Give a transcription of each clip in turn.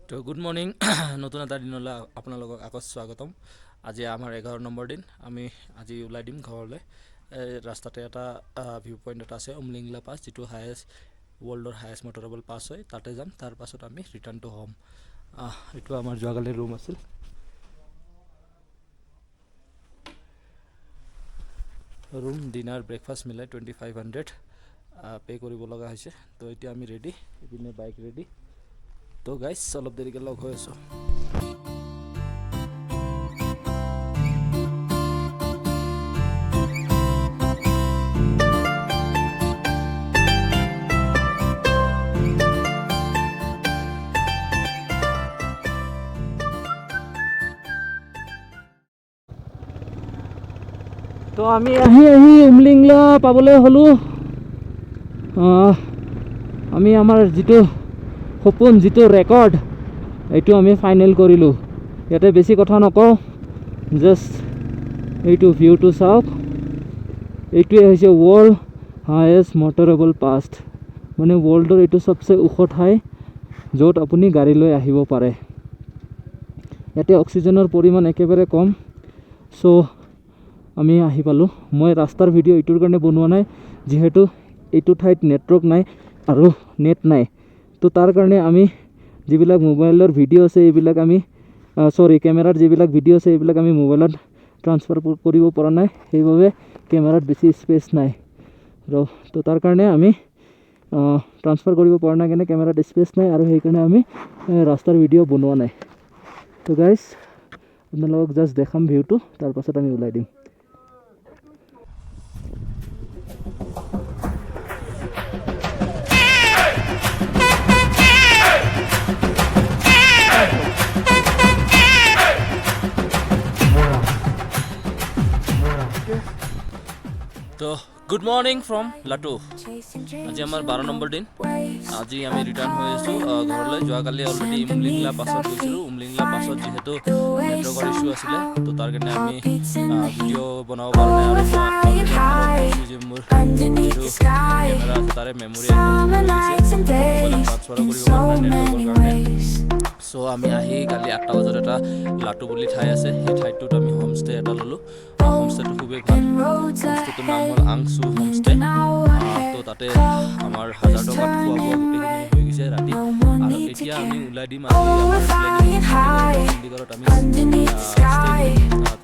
তো good morning নতুন এটা দিনলৈ আপোনালোকক আকৌ স্বাগতম। আজি আমাৰ 11 নম্বৰ দিন। আমি আজি ওলাই দিম ঘৰলৈ। ৰাস্তাতে এটা ভিউ পইণ্ট এটা আছে উমলিংলা পাছ, যিটো ৱৰ্ল্ডৰ হায়েষ্ট মটৰেবল পাছ হয়। তাতে যাম, তাৰ পাছত আমি ৰিটাৰ্ণ টু হোম। এইটো আমাৰ যোৱাকালিৰ ৰুম আছিল। ৰুম ডিনাৰ ব্ৰেকফাষ্ট মিলাই 2500 পে' কৰিব লগা হৈছে। তো এতিয়া আমি ৰেডি, ইপিনে বাইক ৰেডি। তো গাইজ অলপ দেৰিকৈ লগ হৈ আছোঁ। তো আমি আহি উমলিংলা পাবলৈ হ'লোঁ। আমি আমাৰ যিটো সপোন, যিটো ৰেকৰ্ড, এইটো আমি ফাইনেল কৰিলোঁ। ইয়াতে বেছি কথা নকওঁ, জাষ্ট এইটো ভিউটো চাওক। এইটোৱে হৈছে ৱৰ্ল্ড হায়েষ্ট মটৰেবল পাছ, মানে ৱৰ্ল্ডৰ এইটো চবচে ওখ ঠাই য'ত আপুনি গাড়ী লৈ আহিব পাৰে। ইয়াতে অক্সিজেনৰ পৰিমাণ একেবাৰে কম। চ' আমি আহি পালোঁ। মই ৰাস্তাৰ ভিডিঅ' এইটোৰ কাৰণে বনোৱা নাই, যিহেতু এইটো ঠাইত নেটৱৰ্ক নাই আৰু নেট নাই। তো তাৰ কাৰণে আমি যিবিলাক মোবাইলৰ ভিডিঅ' আছে এইবিলাক আমি কেমেৰাৰ যিবিলাক ভিডিঅ' আছে এইবিলাক আমি মোবাইলত ট্ৰান্সফাৰ কৰিব পৰা নাই, সেইবাবে কেমেৰাত বেছি স্পেচ নাই। তো তাৰ কাৰণে আমি ট্ৰান্সফাৰ কৰিব পৰা নাই, কাৰণে কেমেৰাত স্পেচ নাই, আৰু সেইকাৰণে আমি ৰাস্তাৰ ভিডিঅ' বনোৱা নাই। তো গাইজ আপোনালোকক জাষ্ট দেখাম ভিউটো, তাৰপাছত আমি ওলাই দিম। তো গুড মৰ্ণিং ফ্ৰম লাটু। আজি আমাৰ 12 নম্বৰ দিন। আজি আমি ৰিটাৰ্ণ হৈ আছোঁ ঘৰলৈ। যোৱাকালি অলৰেডি উমলিংলা পাছত গৈছিলোঁ। উমলিংলা পাছত যিহেতু নেটৱৰ্কৰ ইছ্যু আছিলে, তো তাৰ কাৰণে আমি ভিডিঅ' বনাব পৰা নাই। আৰু মোৰ যিটো কেমেৰা আছে তাৰে মেমৰি ট্ৰান্সফাৰ কৰিব পৰা নাই নেটৱৰ্কৰ কাৰণে। চ' আমি আহি কালি 8টা বজাত এটা লাটু বুলি ঠাই আছে, সেই ঠাইটোত আমি হোমষ্টে এটা ল'লোঁ। হোমষ্টেটো খুবেই ভাল। হোমষ্টেটোৰ নাম হ'ল আংচু হোমষ্টে। তো তাতে আমাৰ 1000 টকাত খোৱা বোৱা গোটেইখিনি হৈ গৈছে ৰাতি। আৰু এতিয়া আমি ওলাই দিম। আজি আমাৰ চণ্ডীগড়ত আমি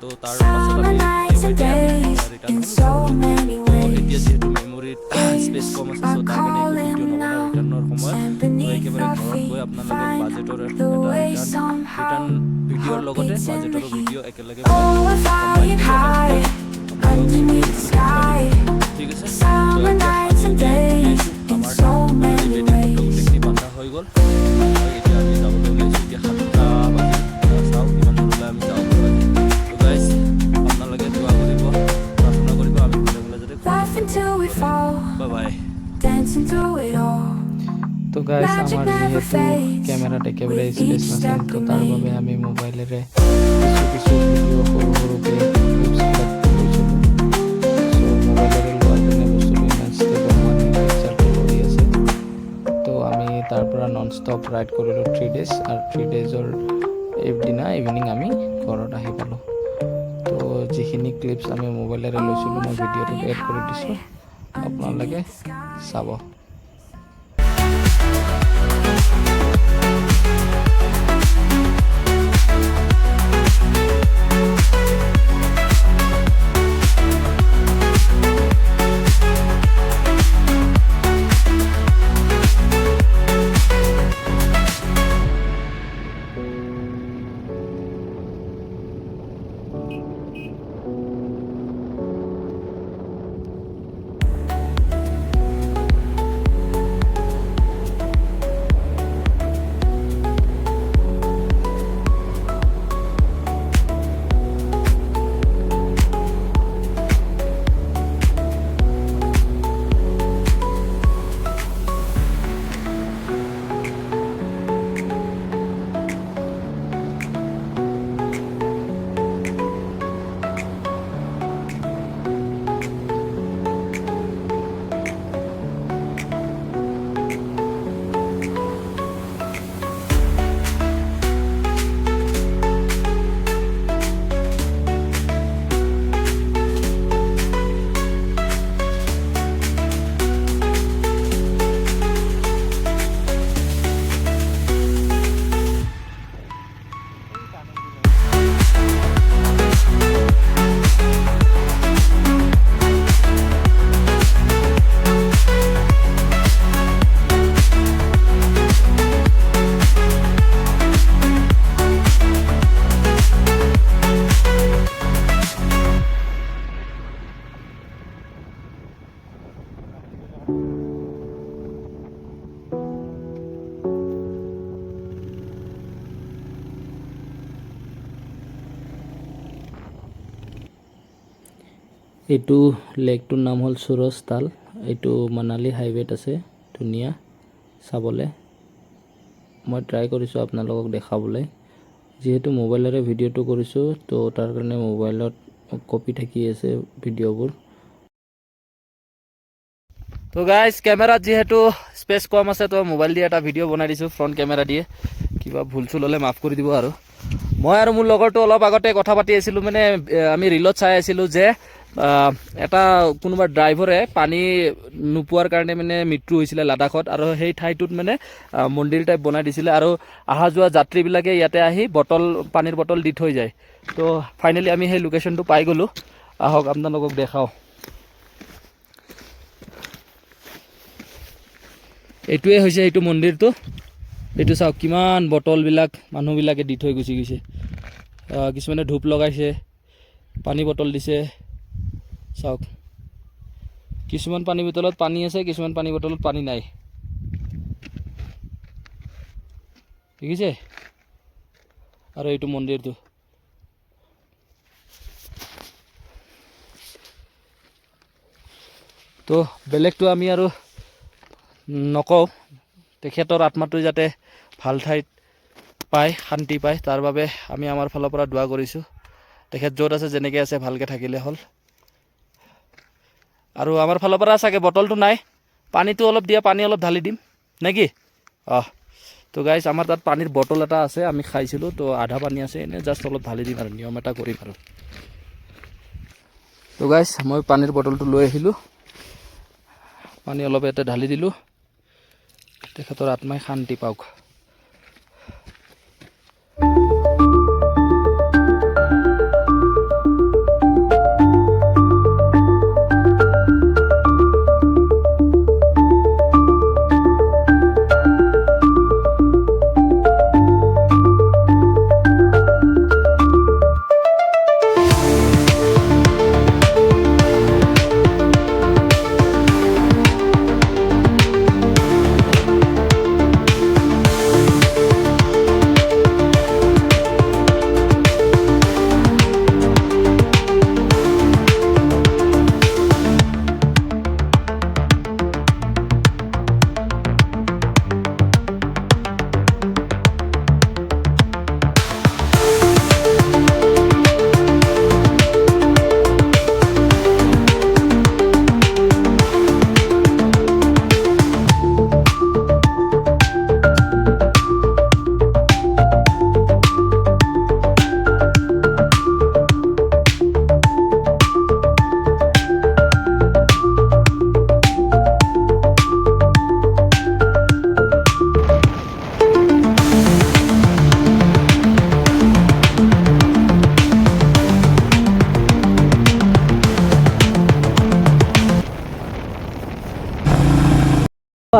তো তাৰ পাছত আমি ৰিটাৰ্ণ হ'ম। তো এতিয়া যিহেতু মেমৰিত স্পেচ কম আছে, চ' তাৰ কাৰণে একো ভিডিঅ' নবনাওঁ ৰিটাৰ্ণৰ সময়ত। তো একেবাৰে ঘৰত গৈ আপোনালোকক বাজেটৰ এটা ৰিটাৰ্ণ ভিডিঅ'ৰ লগতে বাজেটৰো ভিডিঅ' একেলগে ঠিক আছে। আমাৰ গোটেইখিনি বান্ধা হৈ গ'ল। এতিয়া আমি যাবলৈ ওলাইছোঁ। এতিয়া 7টা বাজি, চাওক কিমান দূৰলৈ আমি যাব পাৰোঁ। তো গাইজ আপোনালোকে দোৱা কৰিব, প্ৰাৰ্থনা কৰিব, আমি ভালে যাতে। Bye bye. তো গাইজ আমাৰ যিহেতু কেমেৰাত একেবাৰে স্পেচ নাছিল, তো তাৰ বাবে আমি মোবাইলেৰে কিছু ভিডিঅ' সৰুকৈ তাৰ পৰা নন ষ্টপ ৰাইড কৰিলোঁ 3 days। আৰু 3 daysৰ দিনা ইভিনিং আমি ঘৰত আহি পালোঁ। তো যিখিনি ক্লিপছ আমি মোবাইলেৰে লৈছিলোঁ মই ভিডিঅ'টোত এড কৰি দিছোঁ, আপোনালোকে চাব। এইটো লেকটোৰ নাম হ'ল সুৰজ তাল। এইটো মানালী হাইৱেত আছে, ধুনীয়া চাবলৈ। মই ট্ৰাই কৰিছোঁ আপোনালোকক দেখাবলৈ, যিহেতু মোবাইলেৰে ভিডিঅ'টো কৰিছোঁ তো তাৰ কাৰণে মোবাইলত কপি থাকি আছে ভিডিঅ'বোৰ। তো গাইজ কেমেৰাত যিহেতু স্পেচ কম আছে তো মোবাইল দিয়ে এটা ভিডিঅ' বনাই দিছোঁ ফ্ৰণ্ট কেমেৰা দিয়ে। কিবা ভুল চুল হ'লে মাফ কৰি দিব আৰু। মই আৰু মোৰ লগৰটো অলপ আগতে কথা পাতি আছিলোঁ, মানে আমি ৰিলত চাই আছিলোঁ যে এটা কোনোবা ড্ৰাইভৰে পানী নোপোৱাৰ কাৰণে মানে মৃত্যু হৈছিলে লাডাখত, আৰু সেই ঠাইটোত মানে মন্দিৰ টাইপ বনাই দিছিলে, আৰু অহা যোৱা যাত্ৰীবিলাকে ইয়াতে আহি পানীৰ বটল দি থৈ যায়। তো ফাইনেলি আমি সেই লোকেশ্যনটো পাই গ'লোঁ। আহক আপোনালোকক দেখাওঁ। এইটোৱে হৈছে এইটো মন্দিৰটো। এইটো চাওক কিমান বটলবিলাক মানুহবিলাকে দি থৈ গুচি গৈছে। কিছুমানে ধূপ লগাইছে, পানী বটল দিছে। চাওক কিছুমান পানী বটলত পানী আছে, কিছুমান পানী বটলত পানী নাই, দেখিছে? আৰু এইটো মন্দিৰটো তো বেলেগটো আমি আৰু নকওঁ। তেখেতৰ আত্মাটো যাতে ভাল ঠাইত পায়, শান্তি পায়, তাৰ বাবে আমি আমাৰ ফালৰ পৰা দোৱা কৰিছোঁ। তেখেত য'ত আছে যেনেকৈ আছে ভালকৈ থাকিলে হ'ল। আৰু আমাৰ ফালৰ পৰা চাগে বটলটো নাই, পানীটো অলপ দিয়া, পানী অলপ ঢালি দিম নেকি? তো গাইজ আমাৰ তাত পানীৰ বটল এটা আছে, আমি খাইছিলোঁ, তো আধা পানী আছে, এনেই জাষ্ট অলপ ঢালি দিম আৰু নিয়ম এটা কৰিম আৰু। তো গাইজ মই পানীৰ বটলটো লৈ আহিলোঁ, পানী অলপ ইয়াতে ঢালি দিলোঁ। তেখেতৰ আত্মাই শান্তি পাওক।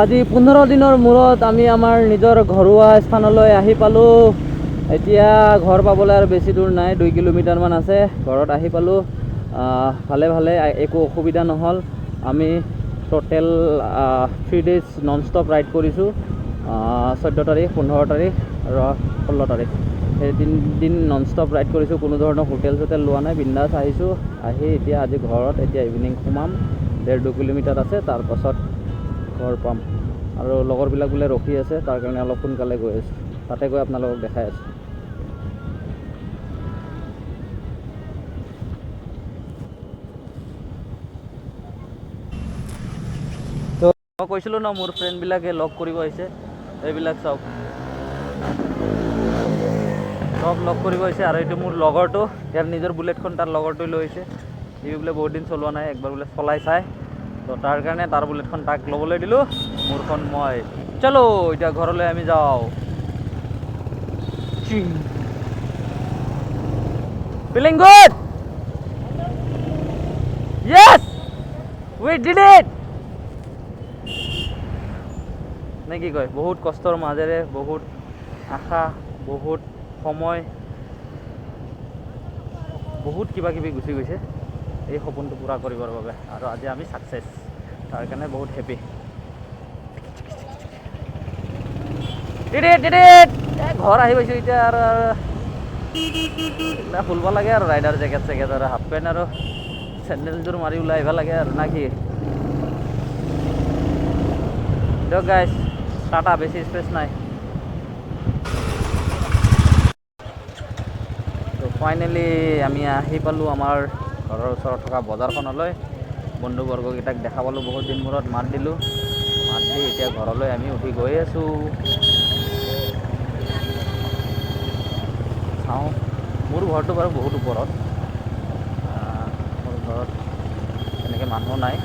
আজি 15 দিনৰ মূৰত আমি আমাৰ নিজৰ ঘৰুৱা স্থানলৈ আহি পালোঁ। এতিয়া ঘৰ পাবলৈ আৰু বেছি দূৰ নাই, 2 কিলোমিটাৰমান আছে। ঘৰত আহি পালোঁ ভালে ভালে, একো অসুবিধা নহ'ল। আমি total 3 days non stop ride কৰিছোঁ। 14 তাৰিখ, 15 তাৰিখ আৰু 16 তাৰিখ, সেই 3 দিন নন ষ্টপ ৰাইড কৰিছোঁ। কোনো ধৰণৰ হোটেল চোটেল লোৱা নাই, বিন্দাছ আহিছোঁ। আহি এতিয়া আজি ঘৰত, এতিয়া ইভিনিং সোমাম। 1.5-2 কিলোমিটাৰ আছে, তাৰপাছত ঘৰ পাম। আৰু লগৰবিলাক বোলে ৰখি আছে, তাৰ কাৰণে অলপ সোনকালে গৈ আছোঁ। তাতে গৈ আপোনালোকক দেখাই আছোঁ। তো মই কৈছিলোঁ ন, মোৰ ফ্ৰেণ্ডবিলাকে লগ কৰিব আহিছে। এইবিলাক চাওক, চব লগ কৰিব আহিছে। আৰু এইটো মোৰ লগৰটো, ইয়াৰ নিজৰ বুলেটখন তাৰ লগৰটোৱে লৈ আহিছে। সি বোলে বহুত দিন চলোৱা নাই, একবাৰ বোলে চলাই চাই, তো তাৰ কাৰণে তাৰ বুলেটখন তাক ল'বলৈ দিলোঁ, মোৰখন মই। চলো এতিয়া ঘৰলৈ আমি যাওঁ। Feeling good? Yes, we did it. নে কি কয়? বহুত কষ্টৰ মাজেৰে, বহুত আশা, বহুত সময়, বহুত কিবা কিবি গুচি গৈছে এই সপোনটো পূৰা কৰিবৰ বাবে। আৰু আজি আমি ছাকচেছ, তাৰ কাৰণে বহুত হেপী। ঘৰ আহি পাইছোঁ এতিয়া। আৰু ফুলব লাগে আৰু ৰাইডাৰ জেকেট চেকেট আৰু হাফ পেণ্ট আৰু চেণ্ডেলযোৰ মাৰি ওলাই আহিব লাগে আৰু না কি দিয়ক গাইজ টাটা বেছি স্পেচ নাই তো ফাইনেলি আমি আহি পালোঁ আমাৰ ঘৰৰ ওচৰত থকা বজাৰখনলৈ বন্ধুবৰ্গকেইটাক দেখা পালোঁ বহুত দিন মূৰত মাত দিলোঁ মাত দি এতিয়া ঘৰলৈ আমি উঠি গৈ আছোঁ চাওঁ মোৰ ঘৰটো বাৰু বহুত ওপৰত মোৰ ঘৰত এনেকৈ মানুহ নাই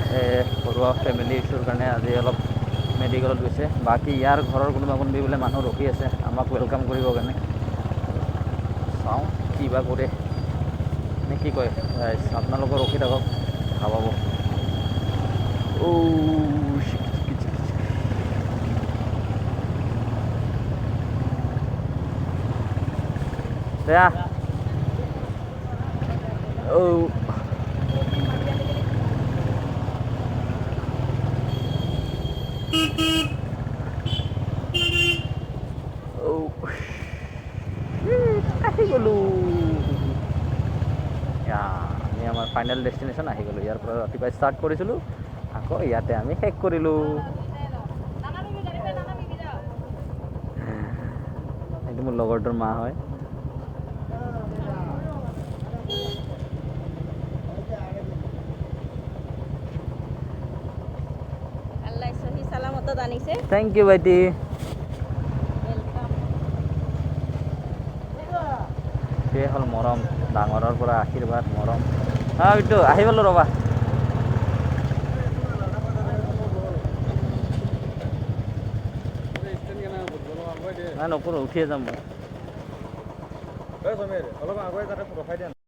ঘৰুৱা ফেমিলি ইছ্যুৰ কাৰণে আজি অলপ মেডিকেলত গৈছে বাকী ইয়াৰ ঘৰৰ কোনোবা কোনোবি বোলে মানুহ ৰখি আছে আমাক ৱেলকাম কৰিবৰ কাৰণে চাওঁ কি বা কৰে নে কি কয় আপোনালোকৰ ৰখি থাকক দেখা পাব দেয়া আহি গ'লোঁ আমি আমাৰ ফাইনেল ডেষ্টিনেশ্যন আহি গ'লোঁ ইয়াৰ পৰা ৰাতিপুৱা ষ্টাৰ্ট কৰিছিলোঁ আকৌ ইয়াতে আমি শেষ কৰিলোঁ এইটো মোৰ লগৰটোৰ মা হয় থেংক ইউ ভাইটি সেয়ে হ'ল মৰম ডাঙৰৰ পৰা আশীৰ্বাদ মৰম এইটো আহি পালোঁ ৰ'বা নাই নকৰোঁ উঠিয়ে যাম মই অলপ আগুৱাই তাতে ৰখাই দিয়া